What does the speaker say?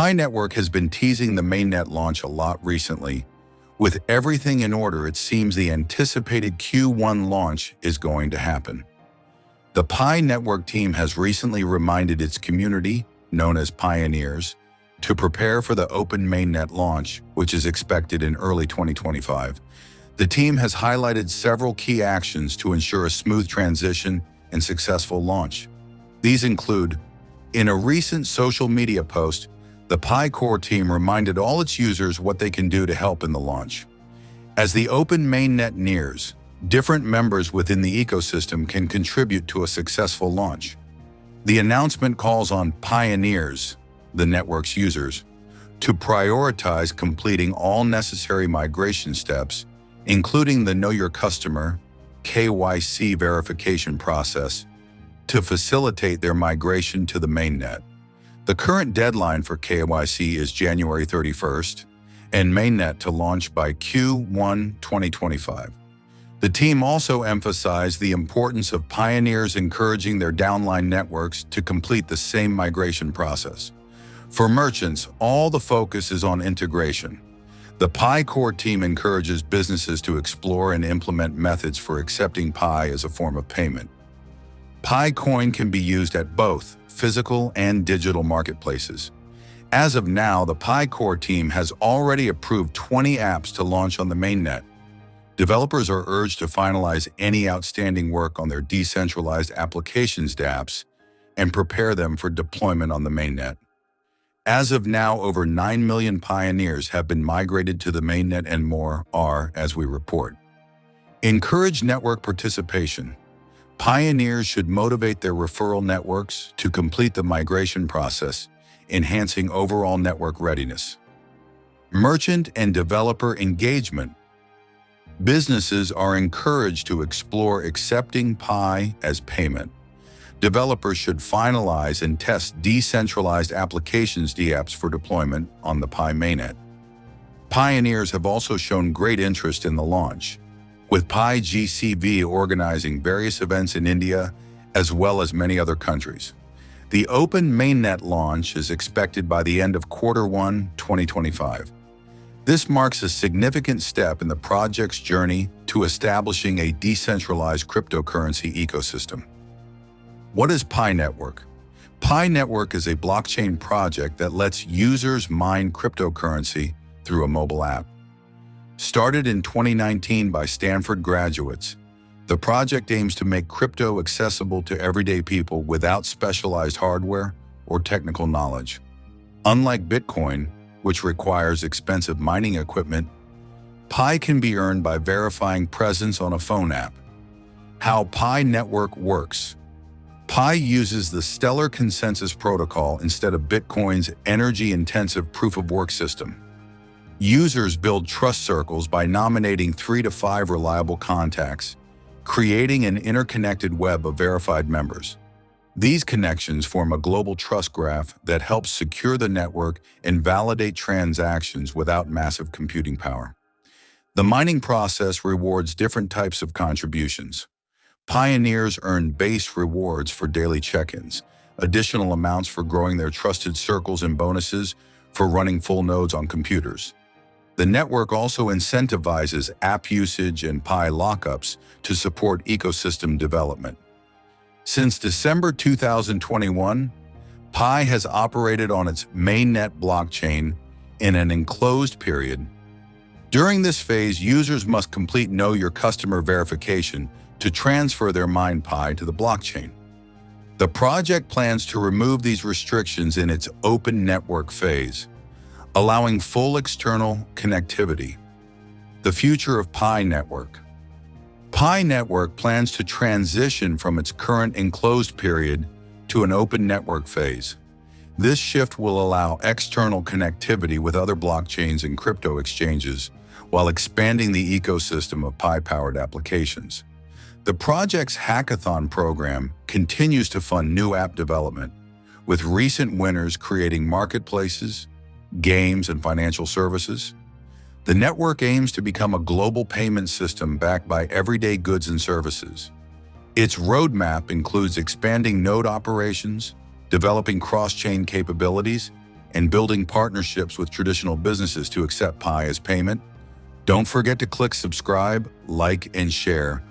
PiNetwork has been teasing the Mainnet launch a lot recently. With everything in order, it seems the anticipated Q1 launch is going to happen. The PiNetwork team has recently reminded its community, known as pioneers, to prepare for the open Mainnet launch, which is expected in early 2025. The team has highlighted several key actions to ensure a smooth transition and successful launch. These include, in a recent social media post, the Pi Core team reminded all its users what they can do to help in the launch. As the open Mainnet nears, different members within the ecosystem can contribute to a successful launch. The announcement calls on pioneers, the network's users, to prioritize completing all necessary migration steps, including the Know Your Customer (KYC) verification process, to facilitate their migration to the Mainnet. The current deadline for KYC is January 31st, and Mainnet to launch by Q1 2025. The team also emphasized the importance of pioneers encouraging their downline networks to complete the same migration process. For merchants, all the focus is on integration. The Pi Core team encourages businesses to explore and implement methods for accepting Pi as a form of payment. Pi Coin can be used at both physical and digital marketplaces. As of now, the Pi Core team has already approved 20 apps to launch on the Mainnet. Developers are urged to finalize any outstanding work on their decentralized applications dApps and prepare them for deployment on the Mainnet. As of now, over 9 million pioneers have been migrated to the Mainnet and more are, as we report. Encourage network participation. Pioneers should motivate their referral networks to complete the migration process, enhancing overall network readiness. Merchant and developer engagement. Businesses are encouraged to explore accepting Pi as payment. Developers should finalize and test decentralized applications dApps for deployment on the Pi Mainnet. Pioneers have also shown great interest in the launch, with Pi GCV organizing various events in India as well as many other countries. The open Mainnet launch is expected by the end of Q1 2025. This marks a significant step in the project's journey to establishing a decentralized cryptocurrency ecosystem. What is PiNetwork? PiNetwork is a blockchain project that lets users mine cryptocurrency through a mobile app. Started in 2019 by Stanford graduates, the project aims to make crypto accessible to everyday people without specialized hardware or technical knowledge. Unlike Bitcoin, which requires expensive mining equipment, Pi can be earned by verifying presence on a phone app. How PiNetwork works. Pi uses the Stellar Consensus Protocol instead of Bitcoin's energy-intensive proof-of-work system. Users build trust circles by nominating 3 to 5 reliable contacts, creating an interconnected web of verified members. These connections form a global trust graph that helps secure the network and validate transactions without massive computing power. The mining process rewards different types of contributions. Pioneers earn base rewards for daily check-ins, additional amounts for growing their trusted circles, and bonuses for running full nodes on computers. The network also incentivizes app usage and Pi lockups to support ecosystem development. Since December 2021, Pi has operated on its Mainnet blockchain in an enclosed period. During this phase, users must complete Know Your Customer verification to transfer their mined Pi to the blockchain. The project plans to remove these restrictions in its open network phase, allowing full external connectivity. The future of PiNetwork. PiNetwork plans to transition from its current enclosed period to an open network phase. This shift will allow external connectivity with other blockchains and crypto exchanges while expanding the ecosystem of Pi-powered applications. The project's hackathon program continues to fund new app development, with recent winners creating marketplaces, games, and financial services. The network aims to become a global payment system backed by everyday goods and services. Its roadmap includes expanding node operations, developing cross-chain capabilities, and building partnerships with traditional businesses to accept Pi as payment. Don't forget to click subscribe, like, and share